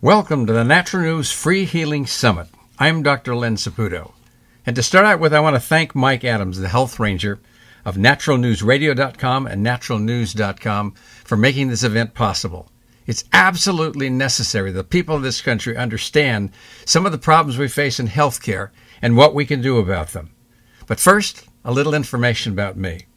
Welcome to the Natural News Free Healing Summit. I'm Dr. Len Saputo. And to start out with, I want to thank Mike Adams, the Health Ranger of naturalnewsradio.com and naturalnews.com for making this event possible. It's absolutely necessary that people of this country understand some of the problems we face in healthcare and what we can do about them. But first, a little information about me.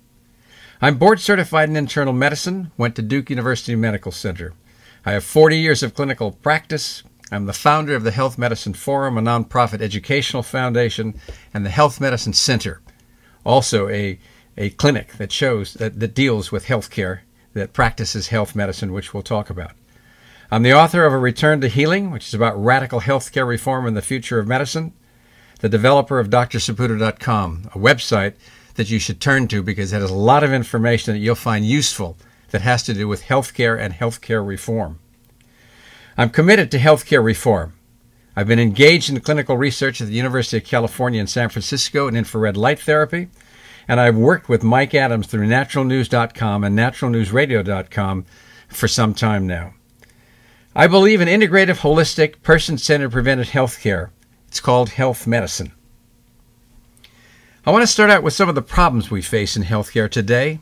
I'm board certified in internal medicine, went to Duke University Medical Center. I have 40 years of clinical practice. I'm the founder of the Health Medicine Forum, a nonprofit educational foundation, and the Health Medicine Center, also a clinic that deals with healthcare, that practices health medicine, which we'll talk about. I'm the author of A Return to Healing, which is about radical healthcare reform and the future of medicine, the developer of drsaputo.com, a website that you should turn to because it has a lot of information that you'll find useful that has to do with healthcare and healthcare reform. I'm committed to healthcare reform. I've been engaged in clinical research at the University of California in San Francisco in infrared light therapy, and I've worked with Mike Adams through naturalnews.com and naturalnewsradio.com for some time now. I believe in integrative, holistic, person-centered preventive healthcare. It's called health medicine. I want to start out with some of the problems we face in healthcare today,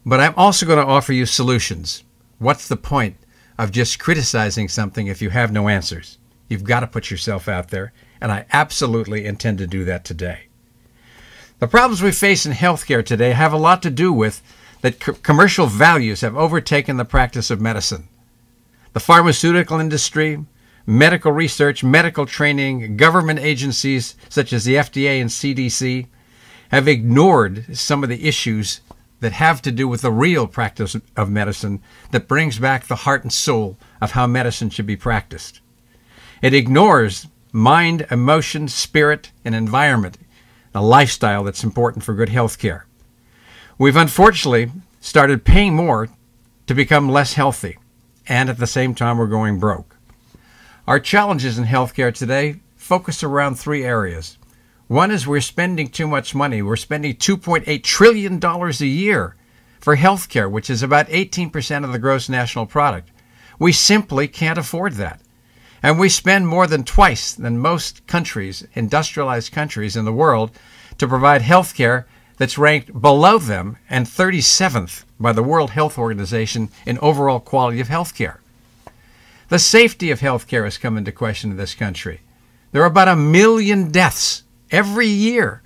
but I'm also going to offer you solutions. What's the point of just criticizing something if you have no answers? You've got to put yourself out there, and I absolutely intend to do that today. The problems we face in healthcare today have a lot to do with that commercial values have overtaken the practice of medicine. The pharmaceutical industry, medical research, medical training, government agencies such as the FDA and CDC have ignored some of the issues that have to do with the real practice of medicine that brings back the heart and soul of how medicine should be practiced. It ignores mind, emotion, spirit, and environment, a lifestyle that's important for good health care. We've unfortunately started paying more to become less healthy, and at the same time we're going broke. Our challenges in healthcare today focus around three areas. One is we're spending too much money. We're spending $2.8 trillion a year for healthcare, which is about 18% of the gross national product. We simply can't afford that. And we spend more than twice than most countries, industrialized countries in the world, to provide healthcare that's ranked below them and 37th by the World Health Organization in overall quality of healthcare. The safety of healthcare has come into question in this country. There are about 1 million deaths every year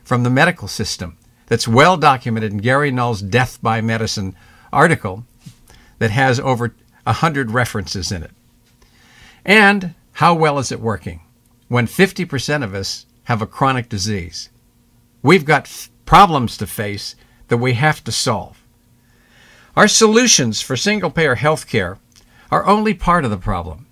from the medical system. That's well documented in Gary Null's Death by Medicine article that has over 100 references in it. And how well is it working? When 50% of us have a chronic disease, we've got problems to face that we have to solve. Our solutions for single-payer health care are only part of the problem.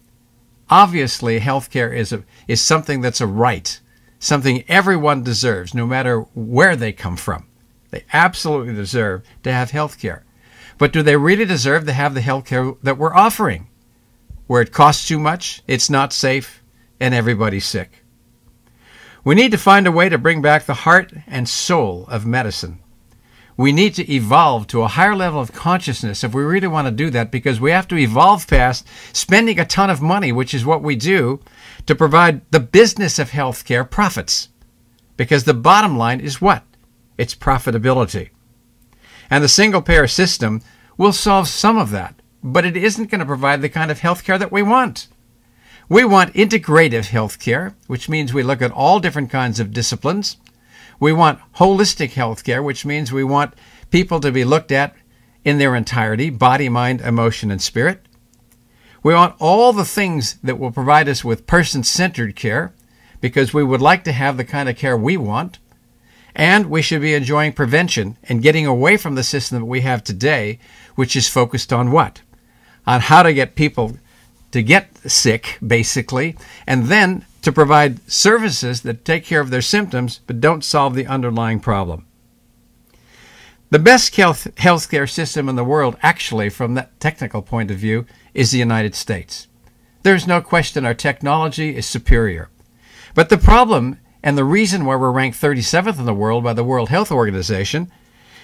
Obviously, health care is something that's a right, something everyone deserves, no matter where they come from. They absolutely deserve to have health care. But do they really deserve to have the health care that we're offering, where it costs too much, it's not safe, and everybody's sick? We need to find a way to bring back the heart and soul of medicine. We need to evolve to a higher level of consciousness if we really want to do that, because we have to evolve past spending a ton of money, which is what we do, to provide the business of healthcare profits. Because the bottom line is what? It's profitability. And the single-payer system will solve some of that, but it isn't going to provide the kind of healthcare that we want. We want integrative healthcare, which means we look at all different kinds of disciplines. We want holistic healthcare, which means we want people to be looked at in their entirety, body, mind, emotion, and spirit. We want all the things that will provide us with person-centered care, because we would like to have the kind of care we want. And we should be enjoying prevention and getting away from the system that we have today, which is focused on what? On how to get people to get sick, basically, and then to provide services that take care of their symptoms but don't solve the underlying problem. The best healthcare system in the world, actually, from that technical point of view, is the United States. There's no question our technology is superior. But the problem, and the reason why we're ranked 37th in the world by the World Health Organization,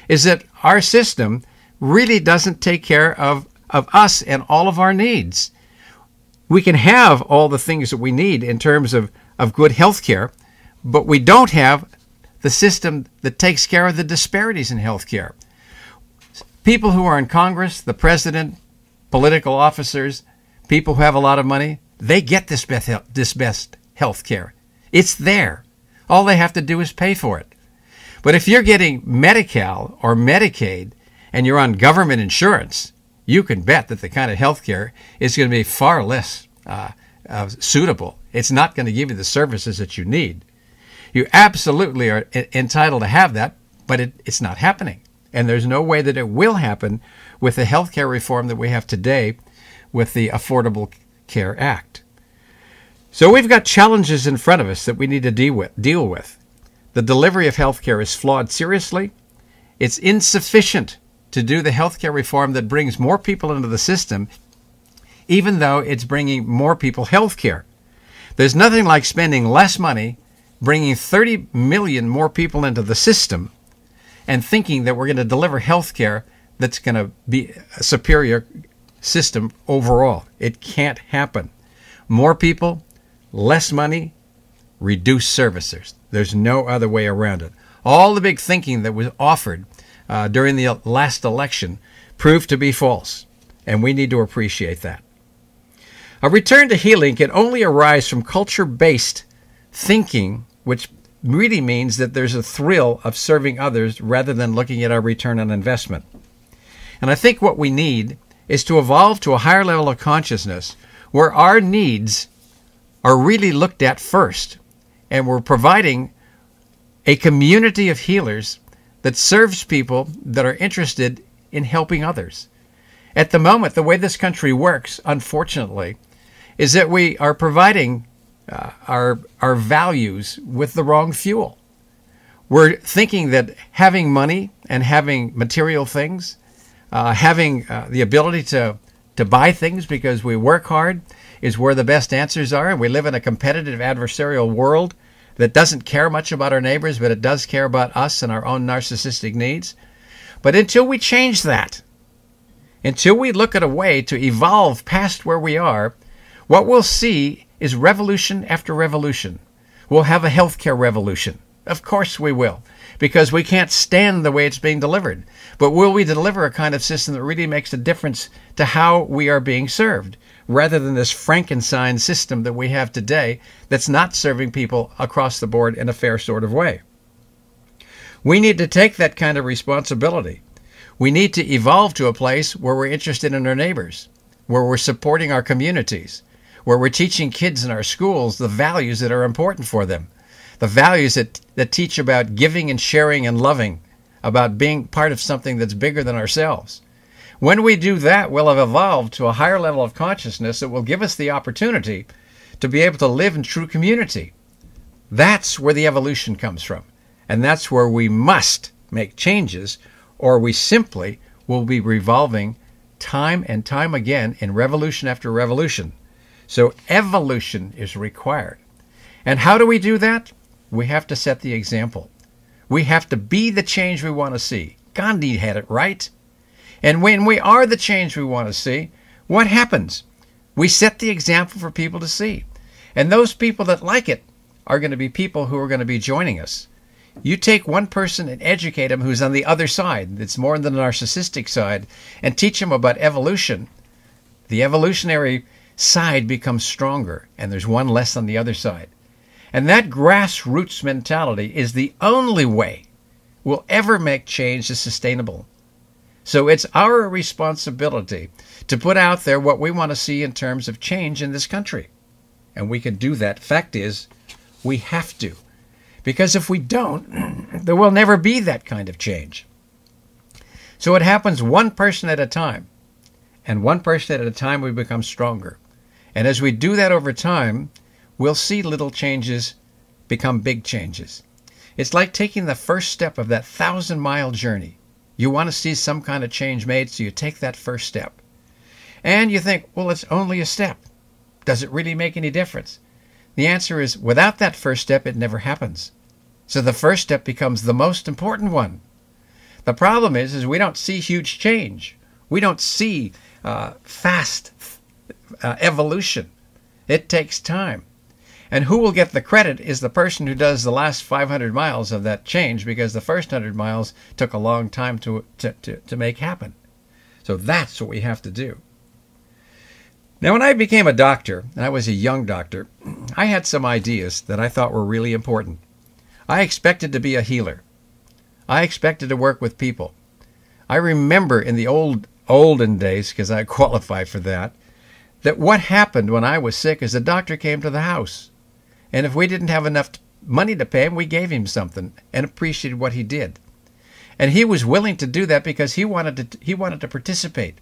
is that our system really doesn't take care of us and all of our needs. We can have all the things that we need in terms of good health care, but we don't have the system that takes care of the disparities in health care. People who are in Congress, the president, political officers, people who have a lot of money, they get this best health care. It's there. All they have to do is pay for it. But if you're getting Medi-Cal or Medicaid and you're on government insurance, you can bet that the kind of health care is going to be far less suitable. It's not going to give you the services that you need. You absolutely are entitled to have that, but it's not happening. And there's no way that it will happen with the health care reform that we have today with the Affordable Care Act. So we've got challenges in front of us that we need to deal with. The delivery of health care is flawed seriously. It's insufficient to do the health care reform that brings more people into the system, even though it's bringing more people health care. There's nothing like spending less money, bringing 30 million more people into the system, and thinking that we're going to deliver health care that's going to be a superior system overall. It can't happen. More people, less money, reduced services. There's no other way around it. All the big thinking that was offered during the last election proved to be false, and we need to appreciate that. A return to healing can only arise from culture-based thinking, which really means that there's a thrill of serving others rather than looking at our return on investment. And I think what we need is to evolve to a higher level of consciousness where our needs are really looked at first, and we're providing a community of healers that serves people that are interested in helping others. At the moment, the way this country works, unfortunately, is that we are providing our values with the wrong fuel. We're thinking that having money and having material things, having the ability to buy things because we work hard is where the best answers are. And we live in a competitive adversarial world that doesn't care much about our neighbors, but it does care about us and our own narcissistic needs. But until we change that, until we look at a way to evolve past where we are, what we'll see is revolution after revolution. We'll have a healthcare revolution. Of course we will, because we can't stand the way it's being delivered. But will we deliver a kind of system that really makes a difference to how we are being served, rather than this Frankenstein system that we have today that's not serving people across the board in a fair sort of way? We need to take that kind of responsibility. We need to evolve to a place where we're interested in our neighbors, where we're supporting our communities, where we're teaching kids in our schools the values that are important for them, the values that teach about giving and sharing and loving, about being part of something that's bigger than ourselves. When we do that, we'll have evolved to a higher level of consciousness that will give us the opportunity to be able to live in true community. That's where the evolution comes from. And that's where we must make changes, or we simply will be revolving time and time again in revolution after revolution. So evolution is required. And how do we do that? We have to set the example. We have to be the change we want to see. Gandhi had it right. And when we are the change we want to see, what happens? We set the example for people to see. And those people that like it are going to be people who are going to be joining us. You take one person and educate them who's on the other side, that's more than the narcissistic side, and teach them about evolution. The evolutionary side becomes stronger, and there's one less on the other side. And that grassroots mentality is the only way we'll ever make change sustainable. So it's our responsibility to put out there what we want to see in terms of change in this country. And we can do that. Fact is, we have to. Because if we don't, there will never be that kind of change. So it happens one person at a time. And one person at a time we become stronger. And as we do that over time, we'll see little changes become big changes. It's like taking the first step of that 1,000-mile journey. You want to see some kind of change made, so you take that first step. And you think, well, it's only a step. Does it really make any difference? The answer is, without that first step, it never happens. So the first step becomes the most important one. The problem is we don't see huge change. We don't see fast evolution. It takes time. And who will get the credit is the person who does the last 500 miles of that change, because the first 100 miles took a long time to make happen. So that's what we have to do. Now, when I became a doctor, and I was a young doctor, I had some ideas that I thought were really important. I expected to be a healer. I expected to work with people. I remember in the olden days, because I qualify for that what happened when I was sick is the doctor came to the house. And if we didn't have enough money to pay him, we gave him something and appreciated what he did. And he was willing to do that because he wanted to participate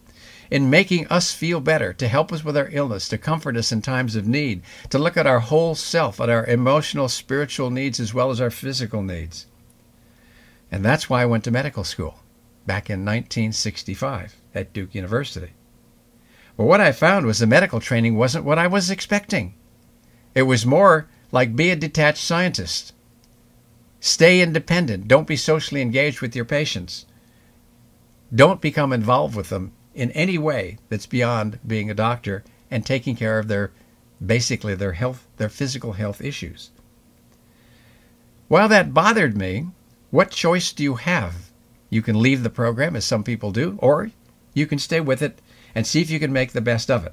in making us feel better, to help us with our illness, to comfort us in times of need, to look at our whole self, at our emotional, spiritual needs, as well as our physical needs. And that's why I went to medical school back in 1965 at Duke University. But what I found was the medical training wasn't what I was expecting. It was more like be a detached scientist. Stay independent. Don't be socially engaged with your patients. Don't become involved with them in any way that's beyond being a doctor and taking care of their health, their physical health issues. While that bothered me, what choice do you have? You can leave the program, as some people do, or you can stay with it and see if you can make the best of it.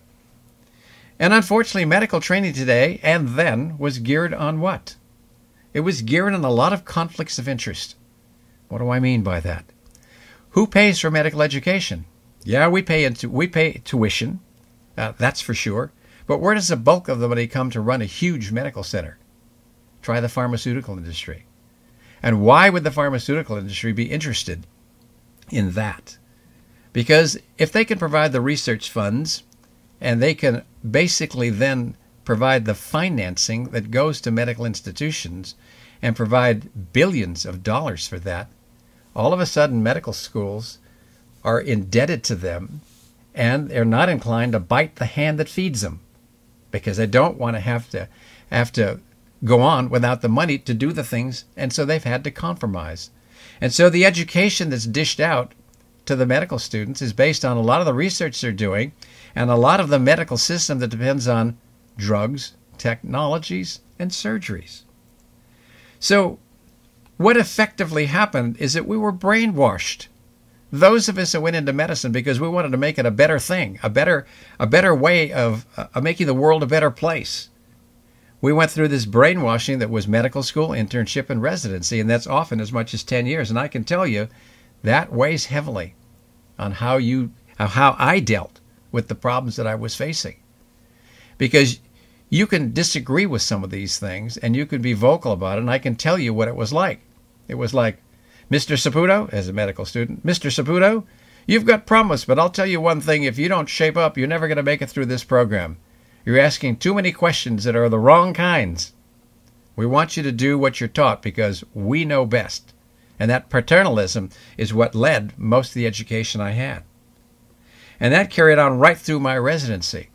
And unfortunately, medical training today and then was geared on what? It was geared on a lot of conflicts of interest. What do I mean by that? Who pays for medical education? Yeah, we pay tuition, that's for sure. But where does the bulk of the money come to run a huge medical center? Try the pharmaceutical industry. And why would the pharmaceutical industry be interested in that? Because if they can provide the research funds and they can basically then provide the financing that goes to medical institutions and provide billions of dollars for that, all of a sudden medical schools are indebted to them, and they're not inclined to bite the hand that feeds them, because they don't want to have to go on without the money to do the things, and so they've had to compromise. And so the education that's dished out to the medical students is based on a lot of the research they're doing and a lot of the medical system that depends on drugs, technologies, and surgeries. So what effectively happened is that we were brainwashed. Those of us that went into medicine because we wanted to make it a better thing, a better way of making the world a better place. We went through this brainwashing that was medical school, internship, and residency, and that's often as much as 10 years. And I can tell you that weighs heavily on how I dealt with the problems that I was facing. Because you can disagree with some of these things, and you can be vocal about it, and I can tell you what it was like. It was like, Mr. Saputo, as a medical student, Mr. Saputo, you've got promise, but I'll tell you one thing, if you don't shape up, you're never going to make it through this program. You're asking too many questions that are the wrong kinds. We want you to do what you're taught because we know best. And that paternalism is what led most of the education I had. And that carried on right through my residency.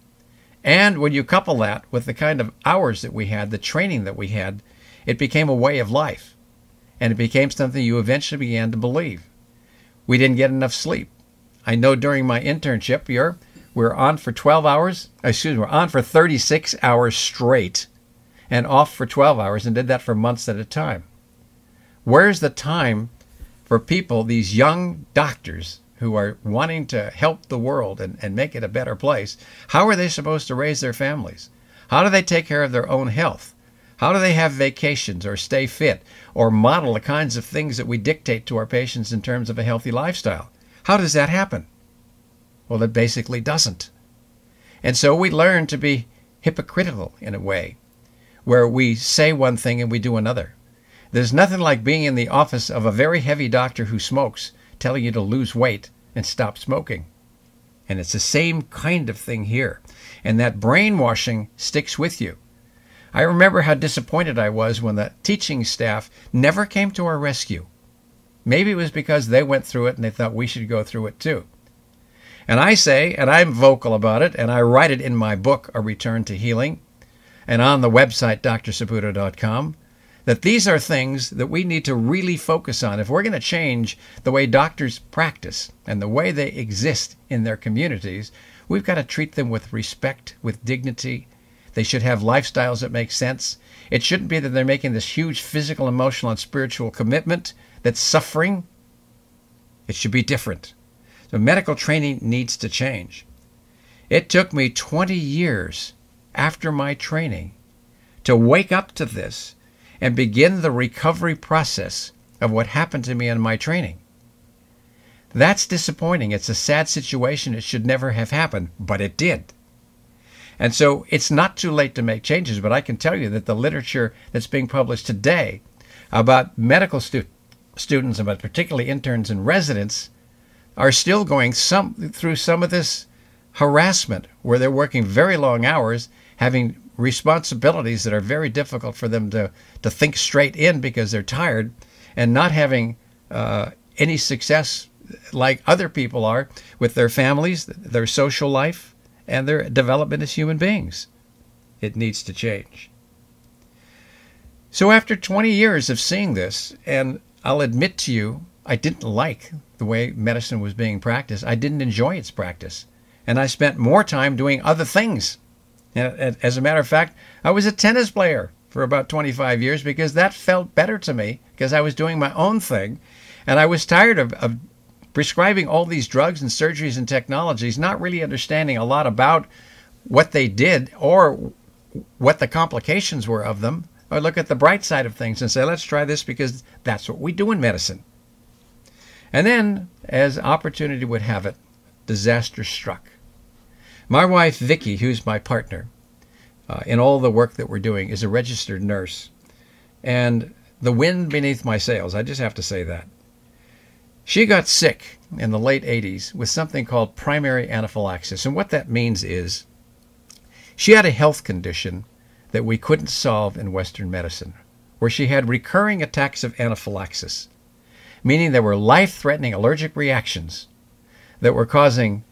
And when you couple that with the kind of hours that we had, the training that we had, it became a way of life. And it became something you eventually began to believe. We didn't get enough sleep. I know during my internship year, we're on for 36 hours straight and off for 12 hours, and did that for months at a time. Where's the time for people, these young doctors who are wanting to help the world and make it a better place? How are they supposed to raise their families? How do they take care of their own health? How do they have vacations or stay fit or model the kinds of things that we dictate to our patients in terms of a healthy lifestyle? How does that happen? Well, it basically doesn't. And so we learn to be hypocritical in a way, where we say one thing and we do another. There's nothing like being in the office of a very heavy doctor who smokes, telling you to lose weight and stop smoking. And it's the same kind of thing here. And that brainwashing sticks with you. I remember how disappointed I was when the teaching staff never came to our rescue. Maybe it was because they went through it and they thought we should go through it too. And I say, and I'm vocal about it, and I write it in my book, A Return to Healing, and on the website, drsaputo.com, that these are things that we need to really focus on. If we're going to change the way doctors practice and the way they exist in their communities, we've got to treat them with respect, with dignity. They should have lifestyles that make sense. It shouldn't be that they're making this huge physical, emotional, and spiritual commitment that's suffering. It should be different. So medical training needs to change. It took me 20 years after my training to wake up to this and begin the recovery process of what happened to me in my training. That's disappointing. It's a sad situation. It should never have happened, but it did. And so it's not too late to make changes, but I can tell you that the literature that's being published today about medical students, about particularly interns and residents, are still going through some of this harassment where they're working very long hours, having responsibilities that are very difficult for them to think straight in because they're tired, and not having any success like other people are with their families, their social life, and their development as human beings. It needs to change. So after 20 years of seeing this, and I'll admit to you, I didn't like the way medicine was being practiced. I didn't enjoy its practice. And I spent more time doing other things. And as a matter of fact, I was a tennis player for about 25 years because that felt better to me because I was doing my own thing. And I was tired of prescribing all these drugs and surgeries and technologies, not really understanding a lot about what they did or what the complications were of them, or look at the bright side of things and say, let's try this because that's what we do in medicine. And then, as opportunity would have it, disaster struck. My wife, Vicki, who's my partner in all the work that we're doing, is a registered nurse. And the wind beneath my sails, I just have to say that. She got sick in the late 80s with something called primary anaphylaxis. And what that means is she had a health condition that we couldn't solve in Western medicine, where she had recurring attacks of anaphylaxis, meaning there were life-threatening allergic reactions that were causing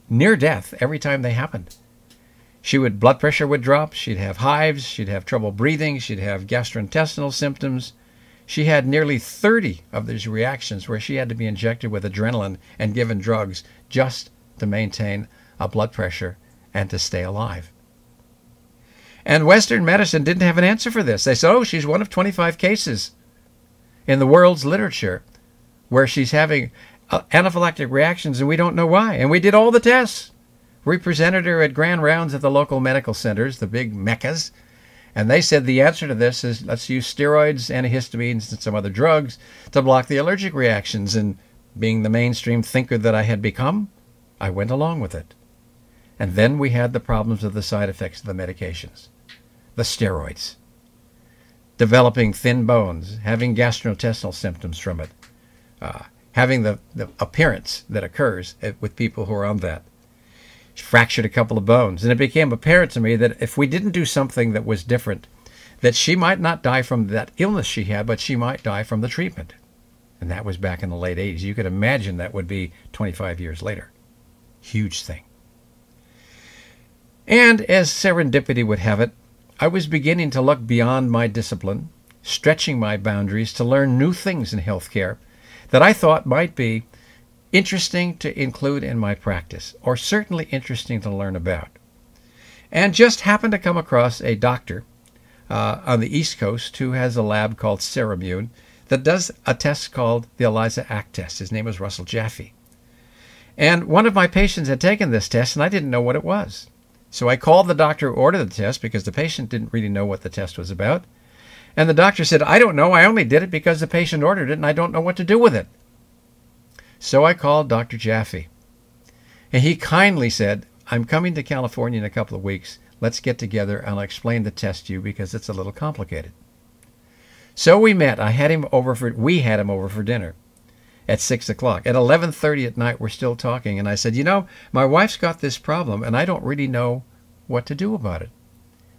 near death every time they happened. Blood pressure would drop, she'd have hives, she'd have trouble breathing, she'd have gastrointestinal symptoms. She had nearly 30 of these reactions where she had to be injected with adrenaline and given drugs just to maintain a blood pressure and to stay alive. And Western medicine didn't have an answer for this. They said, oh, she's one of 25 cases in the world's literature where she's having anaphylactic reactions and we don't know why. And we did all the tests. We presented her at grand rounds at the local medical centers, the big meccas, and they said the answer to this is let's use steroids, antihistamines, and some other drugs to block the allergic reactions. And being the mainstream thinker that I had become, I went along with it. And then we had the problems of the side effects of the medications, the steroids, developing thin bones, having gastrointestinal symptoms from it, having the appearance that occurs with people who are on that. She fractured a couple of bones. And it became apparent to me that if we didn't do something that was different, that she might not die from that illness she had, but she might die from the treatment. And that was back in the late 80s. You could imagine that would be 25 years later. Huge thing. And as serendipity would have it, I was beginning to look beyond my discipline, stretching my boundaries to learn new things in healthcare that I thought might be interesting to include in my practice, or certainly interesting to learn about. And just happened to come across a doctor on the East Coast who has a lab called Ceramune that does a test called the ELISA ACT test. His name is Russell Jaffe. And one of my patients had taken this test, and I didn't know what it was. So I called the doctor who ordered the test because the patient didn't really know what the test was about. And the doctor said, I don't know. I only did it because the patient ordered it, and I don't know what to do with it. So I called Dr. Jaffe. And he kindly said, I'm coming to California in a couple of weeks. Let's get together and I'll explain the test to you because it's a little complicated. So we met. We had him over for dinner at 6 o'clock. At 11:30 at night, we're still talking. And I said, my wife's got this problem and I don't really know what to do about it.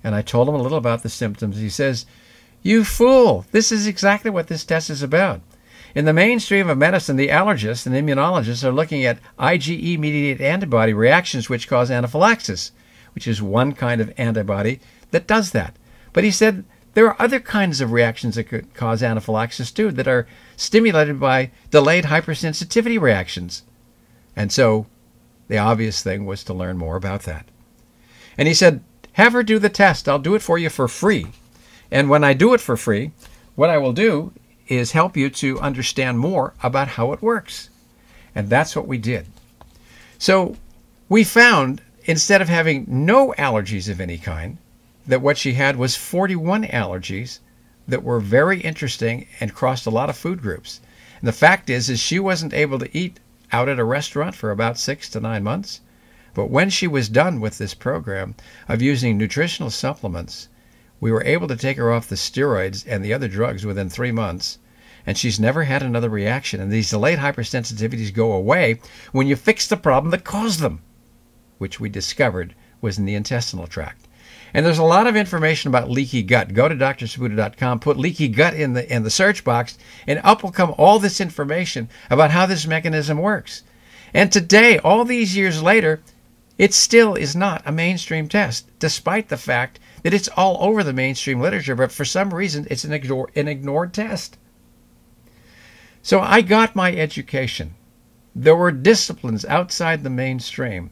And I told him a little about the symptoms. He says, you fool, this is exactly what this test is about. In the mainstream of medicine, the allergists and immunologists are looking at IgE-mediated antibody reactions which cause anaphylaxis, which is one kind of antibody that does that. But he said there are other kinds of reactions that could cause anaphylaxis too that are stimulated by delayed hypersensitivity reactions. And so the obvious thing was to learn more about that. And he said, have her do the test. I'll do it for you for free. And when I do it for free, what I will do is help you to understand more about how it works. And that's what we did. So we found, instead of having no allergies of any kind, that what she had was 41 allergies that were very interesting and crossed a lot of food groups. And the fact is she wasn't able to eat out at a restaurant for about 6 to 9 months. But when she was done with this program of using nutritional supplements, we were able to take her off the steroids and the other drugs within 3 months, and she's never had another reaction. And these delayed hypersensitivities go away when you fix the problem that caused them, which we discovered was in the intestinal tract. And there's a lot of information about leaky gut. Go to drsaputo.com, put leaky gut in the search box, and up will come all this information about how this mechanism works. And today, all these years later, it still is not a mainstream test, despite the fact that it's all over the mainstream literature, but for some reason, it's an ignored test. So I got my education. There were disciplines outside the mainstream,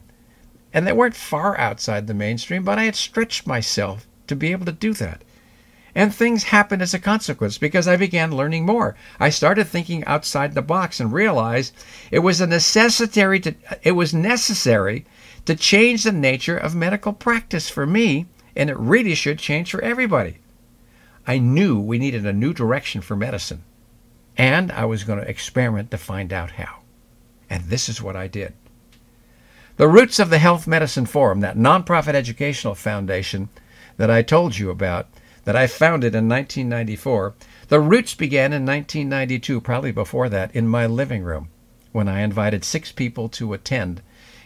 and they weren't far outside the mainstream, but I had stretched myself to be able to do that. And things happened as a consequence because I began learning more. I started thinking outside the box and realized it was necessary to change the nature of medical practice for me, and it really should change for everybody. I knew we needed a new direction for medicine, and I was going to experiment to find out how. And this is what I did. The roots of the Health Medicine Forum, that nonprofit educational foundation that I told you about, that I founded in 1994, the roots began in 1992, probably before that, in my living room, when I invited 6 people to attend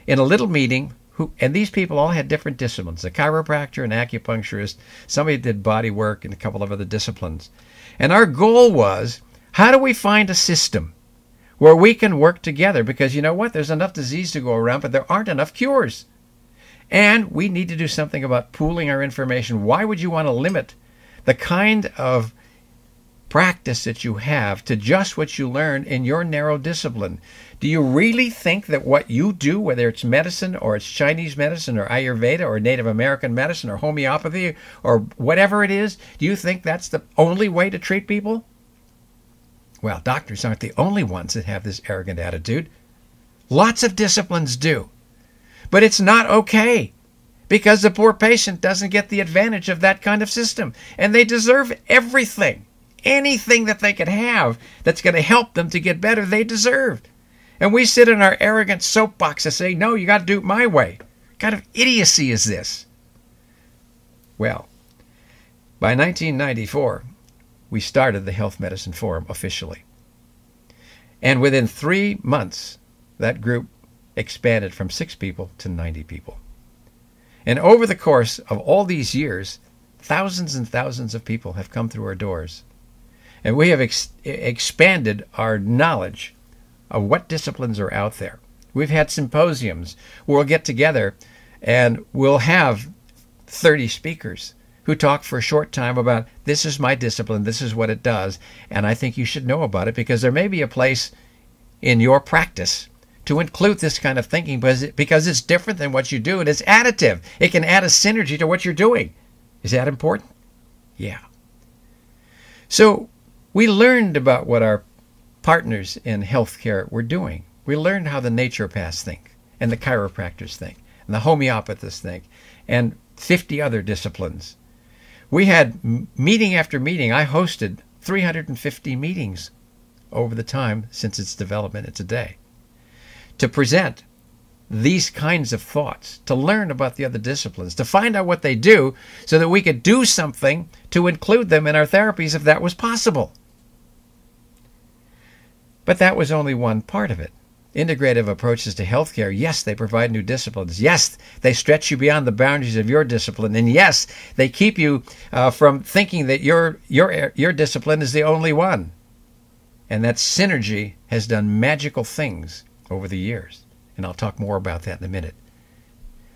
in a little meeting, and these people all had different disciplines, a chiropractor, an acupuncturist, somebody did body work, and a couple of other disciplines. And our goal was, how do we find a system where we can work together? Because you know what? There's enough disease to go around, but there aren't enough cures. And we need to do something about pooling our information. Why would you want to limit the kind of practice that you have to just what you learn in your narrow discipline? Do you really think that what you do, whether it's medicine or it's Chinese medicine or Ayurveda or Native American medicine or homeopathy or whatever it is, do you think that's the only way to treat people? Well, doctors aren't the only ones that have this arrogant attitude. Lots of disciplines do. But it's not okay, because the poor patient doesn't get the advantage of that kind of system. And they deserve everything. Anything that they can have that's going to help them to get better, they deserve. And we sit in our arrogant soapbox and say, no, you got to do it my way. What kind of idiocy is this? Well, by 1994, we started the Health Medicine Forum officially. And within 3 months, that group expanded from 6 people to 90 people. And over the course of all these years, thousands and thousands of people have come through our doors. And we have expanded our knowledge of what disciplines are out there. We've had symposiums where we'll get together and we'll have 30 speakers who talk for a short time about, this is my discipline, this is what it does, and I think you should know about it, because there may be a place in your practice to include this kind of thinking, because it's different than what you do, and it's additive. It can add a synergy to what you're doing. Is that important? Yeah. So we learned about what our partners in healthcare were doing. We learned how the naturopaths think, and the chiropractors think, and the homeopathists think, and 50 other disciplines. We had meeting after meeting. I hosted 350 meetings over the time since its development and today, to present these kinds of thoughts, to learn about the other disciplines, to find out what they do so that we could do something to include them in our therapies if that was possible. But that was only one part of it. Integrative approaches to healthcare, yes, they provide new disciplines. Yes, they stretch you beyond the boundaries of your discipline. And yes, they keep you from thinking that your discipline is the only one. And that synergy has done magical things over the years. And I'll talk more about that in a minute.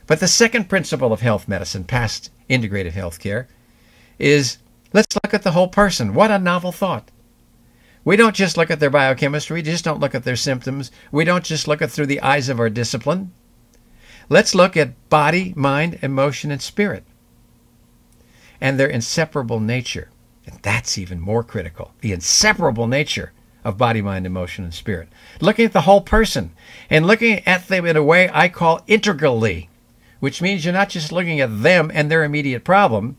But the second principle of health medicine, past integrative healthcare, is let's look at the whole person. What a novel thought. We don't just look at their biochemistry. We just don't look at their symptoms. We don't just look at through the eyes of our discipline. Let's look at body, mind, emotion, and spirit. and their inseparable nature. And that's even more critical, the inseparable nature of body, mind, emotion, and spirit. Looking at the whole person and looking at them in a way I call integrally, which means you're not just looking at them and their immediate problem.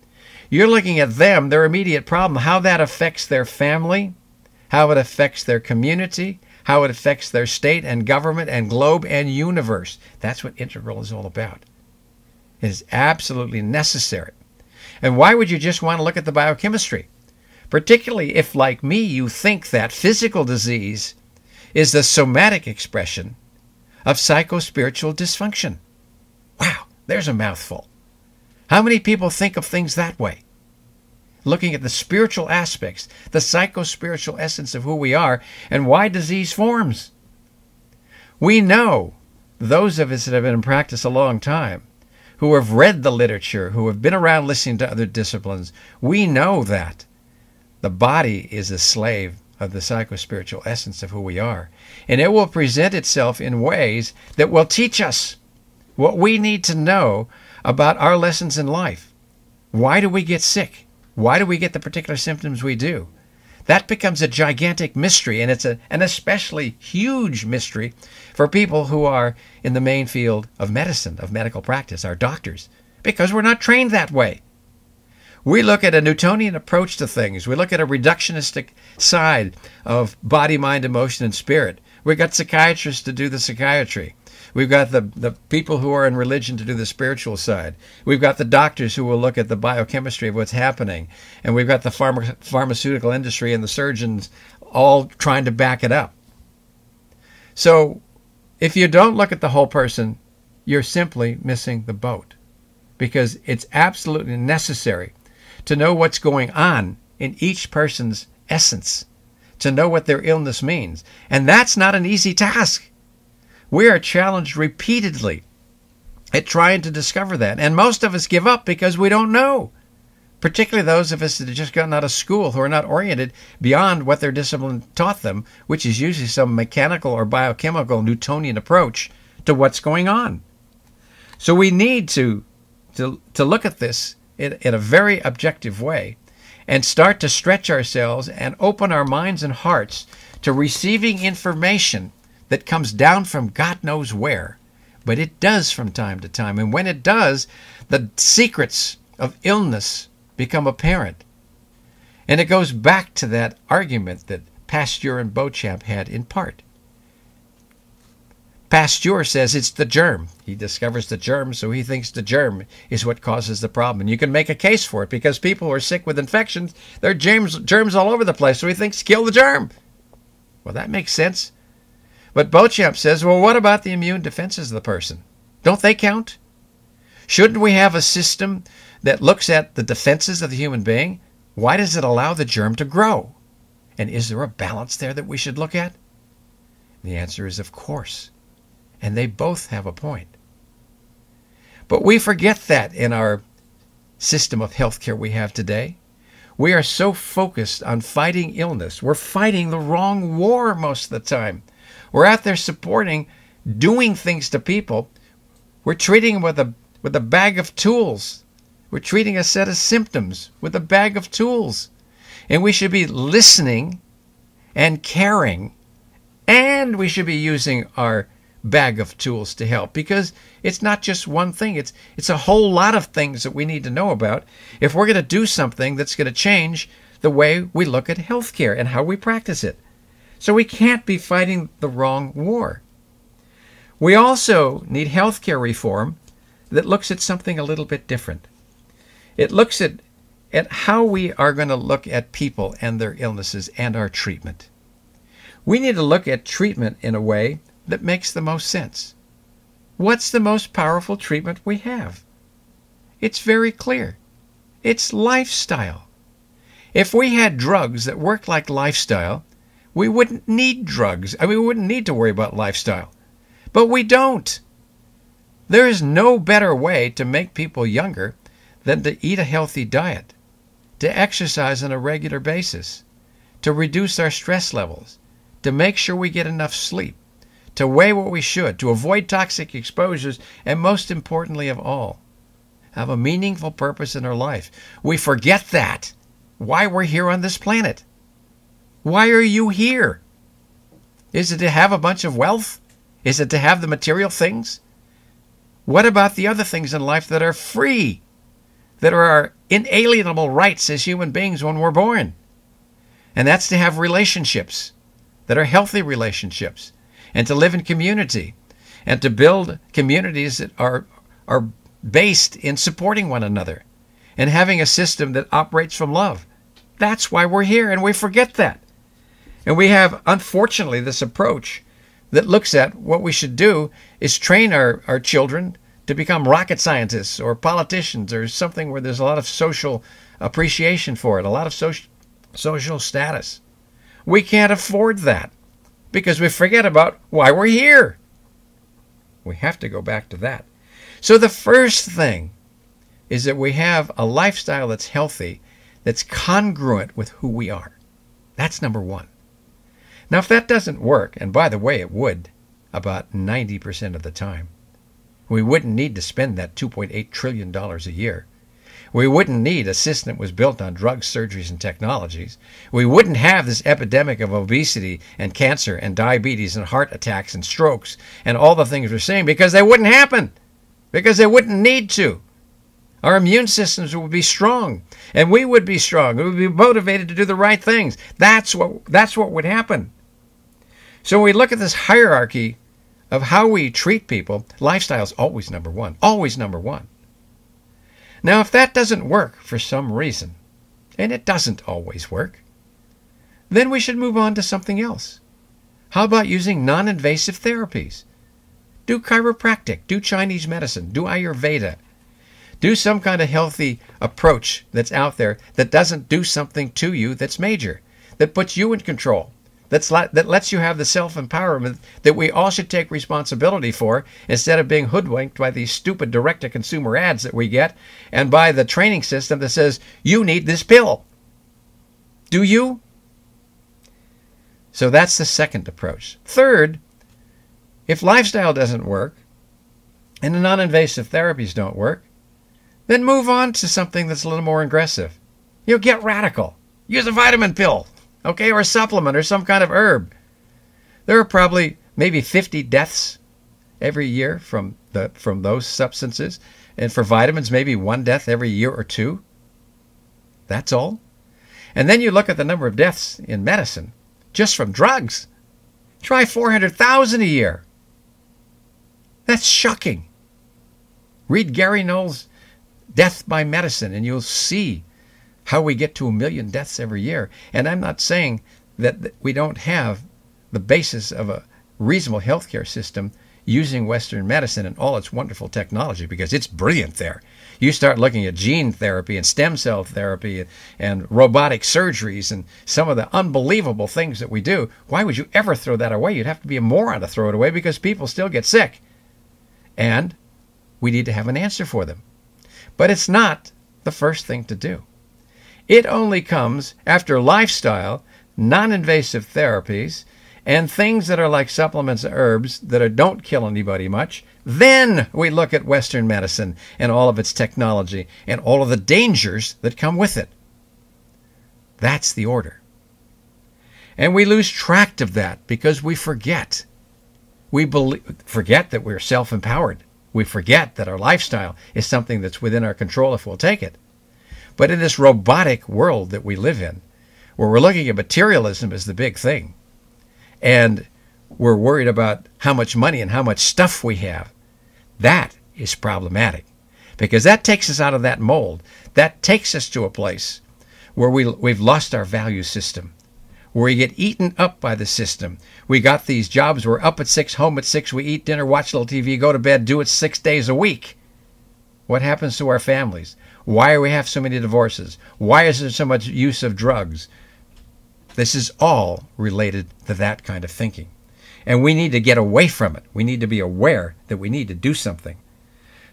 You're looking at them, their immediate problem, how that affects their family, how it affects their community, how it affects their state and government and globe and universe. That's what integral is all about. It is absolutely necessary. And why would you just want to look at the biochemistry? Particularly if, like me, you think that physical disease is the somatic expression of psychospiritual dysfunction. Wow, there's a mouthful. How many people think of things that way? Looking at the spiritual aspects, the psycho-spiritual essence of who we are, and why disease forms. We know, those of us that have been in practice a long time, who have read the literature, who have been around listening to other disciplines, we know that the body is a slave of the psycho-spiritual essence of who we are. And it will present itself in ways that will teach us what we need to know about our lessons in life. Why do we get sick? Why do we get the particular symptoms we do? That becomes a gigantic mystery, and it's an especially huge mystery for people who are in the main field of medicine, of medical practice, our doctors, because we're not trained that way. We look at a Newtonian approach to things. We look at a reductionistic side of body, mind, emotion, and spirit. We've got psychiatrists to do the psychiatry. We've got the people who are in religion to do the spiritual side. We've got the doctors who will look at the biochemistry of what's happening. And we've got the pharmaceutical industry and the surgeons all trying to back it up. So if you don't look at the whole person, you're simply missing the boat, because it's absolutely necessary to know what's going on in each person's essence, to know what their illness means. And that's not an easy task. We are challenged repeatedly at trying to discover that. And most of us give up because we don't know, particularly those of us that have just gotten out of school who are not oriented beyond what their discipline taught them, which is usually some mechanical or biochemical Newtonian approach to what's going on. So we need to look at this in a very objective way and start to stretch ourselves and open our minds and hearts to receiving information that comes down from God knows where. But it does from time to time. And when it does, the secrets of illness become apparent. And it goes back to that argument that Pasteur and Beauchamp had in part. Pasteur says it's the germ. He discovers the germ, so he thinks the germ is what causes the problem. And you can make a case for it, because people who are sick with infections, there are germs all over the place, so he thinks kill the germ. Well, that makes sense. But Beauchamp says, well, what about the immune defenses of the person? Don't they count? Shouldn't we have a system that looks at the defenses of the human being? Why does it allow the germ to grow? And is there a balance there that we should look at? The answer is of course. And they both have a point. But we forget that in our system of healthcare we have today. We are so focused on fighting illness. We're fighting the wrong war most of the time. We're out there supporting, doing things to people. We're treating them with a bag of tools. We're treating a set of symptoms with a bag of tools. And we should be listening and caring. And we should be using our bag of tools to help, because it's not just one thing. It's a whole lot of things that we need to know about if we're going to do something that's going to change the way we look at healthcare and how we practice it. So we can't be fighting the wrong war. We also need healthcare reform that looks at something a little bit different. It looks at how we are going to look at people and their illnesses and our treatment. We need to look at treatment in a way that makes the most sense. What's the most powerful treatment we have? It's very clear. It's lifestyle. If we had drugs that worked like lifestyle, we wouldn't need drugs. We wouldn't need to worry about lifestyle. But we don't. There is no better way to make people younger than to eat a healthy diet, to exercise on a regular basis, to reduce our stress levels, to make sure we get enough sleep, to weigh what we should, to avoid toxic exposures, and most importantly of all, have a meaningful purpose in our life. We forget that. Why we're here on this planet. Why are you here? Is it to have a bunch of wealth? Is it to have the material things? What about the other things in life that are free, that are our inalienable rights as human beings when we're born? And that's to have relationships that are healthy relationships, and to live in community, and to build communities that are based in supporting one another and having a system that operates from love. That's why we're here, and we forget that. And we have, unfortunately, this approach that looks at what we should do is train our children to become rocket scientists or politicians or something where there's a lot of social appreciation for it, a lot of social status. We can't afford that because we forget about why we're here. We have to go back to that. So the first thing is that we have a lifestyle that's healthy, that's congruent with who we are. That's number one. Now, if that doesn't work, and by the way, it would about 90% of the time, we wouldn't need to spend that $2.8 trillion a year. We wouldn't need a system that was built on drugs, surgeries, and technologies. We wouldn't have this epidemic of obesity and cancer and diabetes and heart attacks and strokes and all the things we're saying, because they wouldn't happen, because they wouldn't need to. Our immune systems would be strong, and we would be strong. We would be motivated to do the right things. That's what would happen. So when we look at this hierarchy of how we treat people, lifestyle is always number one. Always number one. Now, if that doesn't work for some reason, and it doesn't always work, then we should move on to something else. How about using non-invasive therapies? Do chiropractic, do Chinese medicine, do Ayurveda. Do some kind of healthy approach that's out there that doesn't do something to you that's major, that puts you in control, that lets you have the self-empowerment that we all should take responsibility for, instead of being hoodwinked by these stupid direct-to-consumer ads that we get and by the training system that says, you need this pill. Do you? So that's the second approach. Third, if lifestyle doesn't work and the non-invasive therapies don't work, then move on to something that's a little more aggressive. Get radical. Use a vitamin pill. Okay, or a supplement or some kind of herb. There are probably maybe 50 deaths every year from those substances. And for vitamins, maybe 1 death every year or 2. That's all. And then you look at the number of deaths in medicine just from drugs. Try 400,000 a year. That's shocking. Read Gary Knowles' Death by Medicine, and you'll see how we get to 1 million deaths every year. And I'm not saying that we don't have the basis of a reasonable healthcare system using Western medicine and all its wonderful technology, because it's brilliant there. You start looking at gene therapy and stem cell therapy and robotic surgeries and some of the unbelievable things that we do. Why would you ever throw that away? You'd have to be a moron to throw it away, because people still get sick. And we need to have an answer for them. But it's not the first thing to do. It only comes after lifestyle, non-invasive therapies, and things that are like supplements and herbs that don't kill anybody much. Then we look at Western medicine and all of its technology and all of the dangers that come with it. That's the order. And we lose track of that because we forget. We forget that we're self-empowered. We forget that our lifestyle is something that's within our control if we'll take it. But in this robotic world that we live in, where we're looking at materialism as the big thing, and we're worried about how much money and how much stuff we have, that is problematic, because that takes us out of that mold. That takes us to a place where we've lost our value system, where we get eaten up by the system. We got these jobs, we're up at 6, home at 6, we eat dinner, watch a little TV, go to bed, do it 6 days a week. What happens to our families? Why do we have so many divorces? Why is there so much use of drugs? This is all related to that kind of thinking. And we need to get away from it. We need to be aware that we need to do something.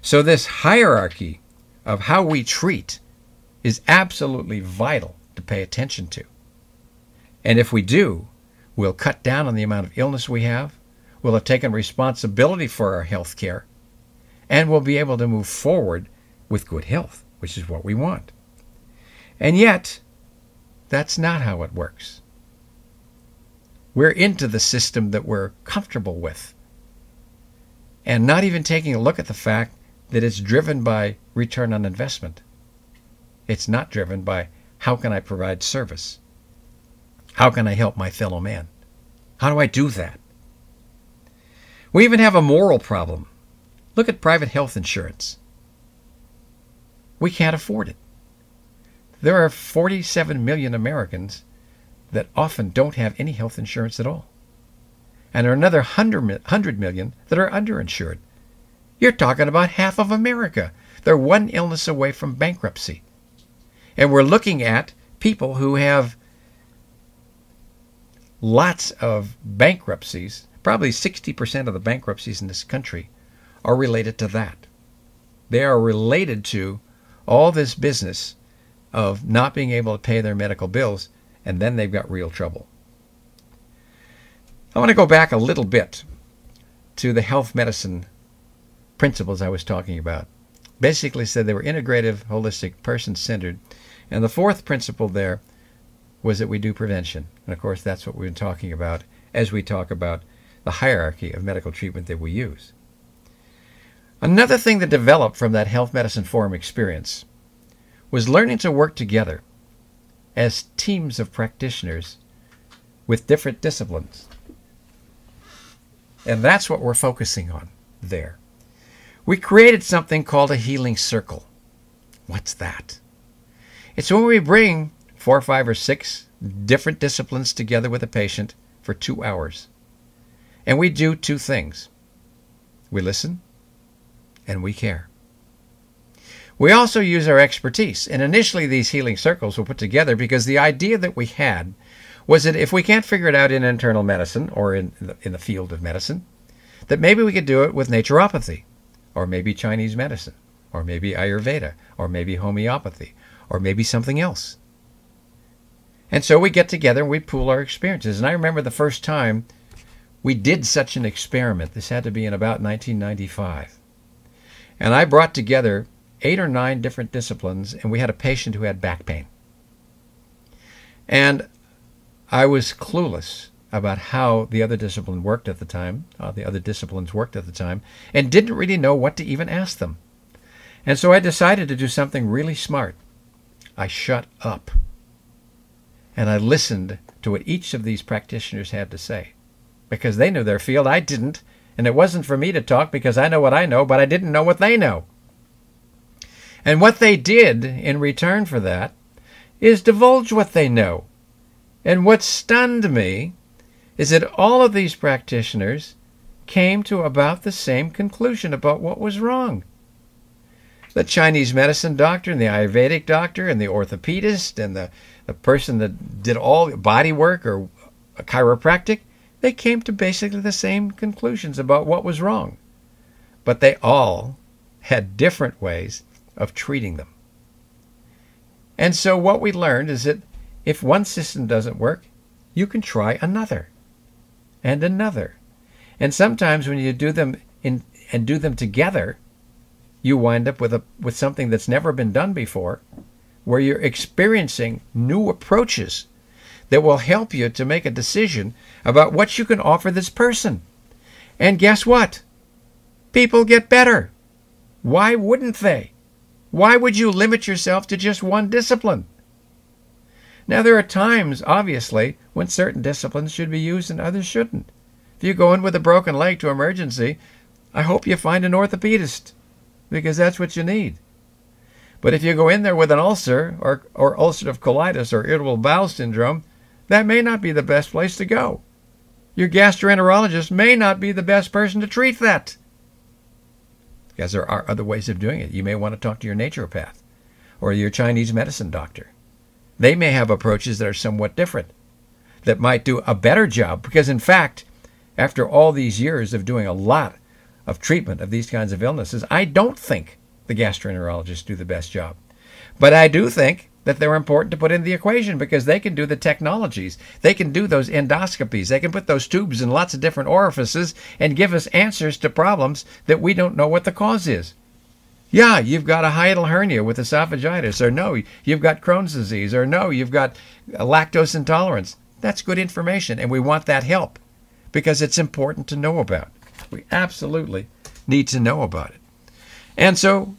So this hierarchy of how we treat is absolutely vital to pay attention to. And if we do, we'll cut down on the amount of illness we have. We'll have taken responsibility for our health care. And we'll be able to move forward with good health, which is what we want. And yet, that's not how it works. We're into the system that we're comfortable with, and not even taking a look at the fact that it's driven by return on investment. It's not driven by how can I provide service? How can I help my fellow man? How do I do that? We even have a moral problem. Look at private health insurance. We can't afford it. There are 47 million Americans that often don't have any health insurance at all. And there are another 100 million that are underinsured. You're talking about half of America. They're one illness away from bankruptcy. And we're looking at people who have lots of bankruptcies. Probably 60% of the bankruptcies in this country are related to that. They are related to all this business of not being able to pay their medical bills, and then they've got real trouble. I want to go back a little bit to the health medicine principles I was talking about. Basically said they were integrative, holistic, person-centered. And the fourth principle there was that we do prevention. And of course, that's what we've been talking about as we talk about the hierarchy of medical treatment that we use. Another thing that developed from that Health Medicine Forum experience was learning to work together as teams of practitioners with different disciplines. And that's what we're focusing on there. We created something called a healing circle. What's that? It's when we bring 4, 5, or 6 different disciplines together with a patient for 2 hours. And we do 2 things. We listen and we care. We also use our expertise. And initially these healing circles were put together because the idea that we had was that if we can't figure it out in internal medicine or in the field of medicine, that maybe we could do it with naturopathy, or maybe Chinese medicine, or maybe Ayurveda, or maybe homeopathy, or maybe something else. And so we get together and we pool our experiences. And I remember the first time we did such an experiment. This had to be in about 1995. And I brought together 8 or 9 different disciplines, and we had a patient who had back pain. And I was clueless about how the other disciplines worked at the time, and didn't really know what to even ask them. And so I decided to do something really smart. I shut up. And I listened to what each of these practitioners had to say. Because they knew their field, I didn't. And it wasn't for me to talk because I know what I know, but I didn't know what they know. And what they did in return for that is divulge what they know. And what stunned me is that all of these practitioners came to about the same conclusion about what was wrong. The Chinese medicine doctor and the Ayurvedic doctor and the orthopedist and the person that did all body work or a chiropractic, they came to basically the same conclusions about what was wrong. But they all had different ways of treating them. And so what we learned is that if one system doesn't work, you can try another and another. And sometimes when you do them and do them together, you wind up with something that's never been done before, where you're experiencing new approaches that will help you to make a decision about what you can offer this person. And guess what? People get better. Why wouldn't they? Why would you limit yourself to just one discipline? Now, there are times, obviously, when certain disciplines should be used and others shouldn't. If you go in with a broken leg to emergency, I hope you find an orthopedist, because that's what you need. But if you go in there with an ulcer or ulcerative colitis or irritable bowel syndrome, that may not be the best place to go. Your gastroenterologist may not be the best person to treat that. Because there are other ways of doing it. You may want to talk to your naturopath or your Chinese medicine doctor. They may have approaches that are somewhat different, that might do a better job. Because in fact, after all these years of doing a lot of treatment of these kinds of illnesses, I don't think the gastroenterologists do the best job. But I do think that they're important to put in the equation because they can do the technologies. They can do those endoscopies. They can put those tubes in lots of different orifices and give us answers to problems that we don't know what the cause is. Yeah, you've got a hiatal hernia with esophagitis, or no, you've got Crohn's disease, or no, you've got lactose intolerance. That's good information, and we want that help because it's important to know about. We absolutely need to know about it. And so,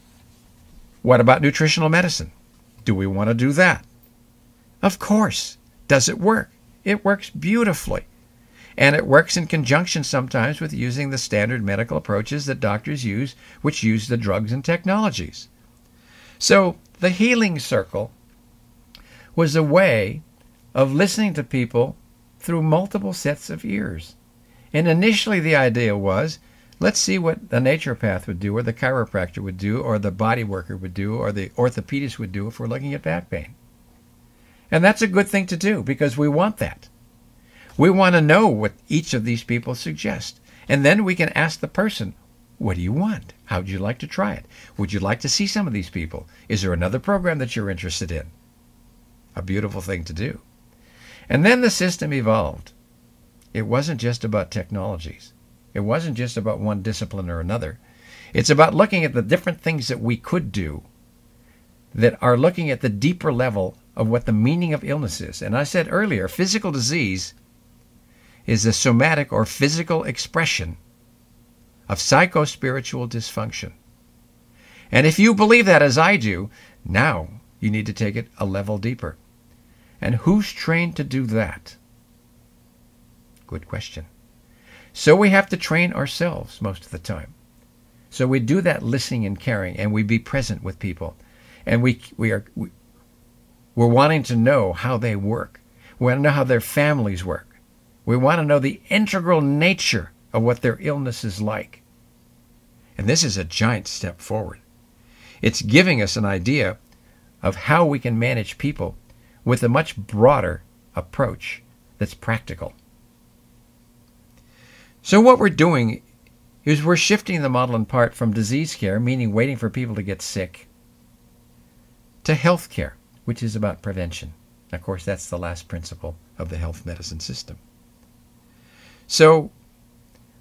what about nutritional medicine? Do we want to do that? Of course. Does it work? It works beautifully. And it works in conjunction sometimes with using the standard medical approaches that doctors use, which use the drugs and technologies. So the healing circle was a way of listening to people through multiple sets of ears. And initially the idea was, let's see what the naturopath would do, or the chiropractor would do, or the body worker would do, or the orthopedist would do if we're looking at back pain. And that's a good thing to do because we want that. We want to know what each of these people suggest. And then we can ask the person, what do you want? How would you like to try it? Would you like to see some of these people? Is there another program that you're interested in? A beautiful thing to do. And then the system evolved. It wasn't just about technologies. It wasn't just about one discipline or another. It's about looking at the different things that we could do that are looking at the deeper level of what the meaning of illness is. And I said earlier, physical disease is a somatic or physical expression of psycho-spiritual dysfunction. And if you believe that as I do, now you need to take it a level deeper. And who's trained to do that? Good question. So we have to train ourselves most of the time. So we do that listening and caring, and we be present with people. And we're wanting to know how they work. We want to know how their families work. We want to know the integral nature of what their illness is like. And this is a giant step forward. It's giving us an idea of how we can manage people with a much broader approach that's practical. So what we're doing is we're shifting the model in part from disease care, meaning waiting for people to get sick, to health care, which is about prevention. Of course, that's the last principle of the health medicine system. So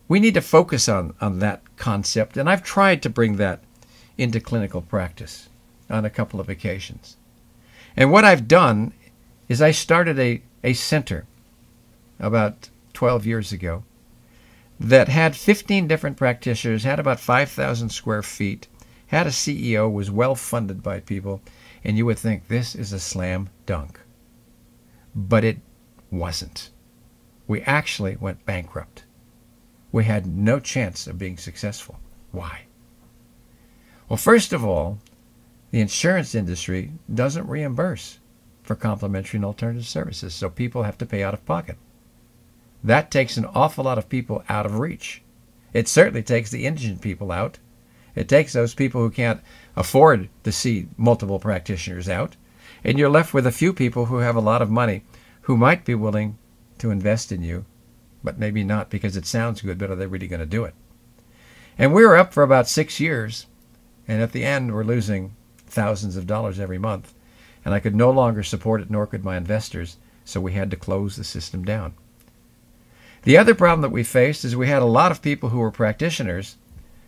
we need to focus on that concept, and I've tried to bring that into clinical practice on a couple of occasions. And what I've done is I started a center about 12 years ago that had 15 different practitioners, had about 5,000 square feet, had a CEO, was well funded by people, and you would think this is a slam dunk. But it wasn't. We actually went bankrupt. We had no chance of being successful. Why? Well, first of all, the insurance industry doesn't reimburse for complementary and alternative services, so people have to pay out of pocket. That takes an awful lot of people out of reach. It certainly takes the indigent people out. It takes those people who can't afford to see multiple practitioners out. And you're left with a few people who have a lot of money who might be willing to invest in you, but maybe not because it sounds good, but are they really going to do it? And we were up for about 6 years, and at the end we're losing thousands of dollars every month, and I could no longer support it, nor could my investors, so we had to close the system down. The other problem that we faced is we had a lot of people who were practitioners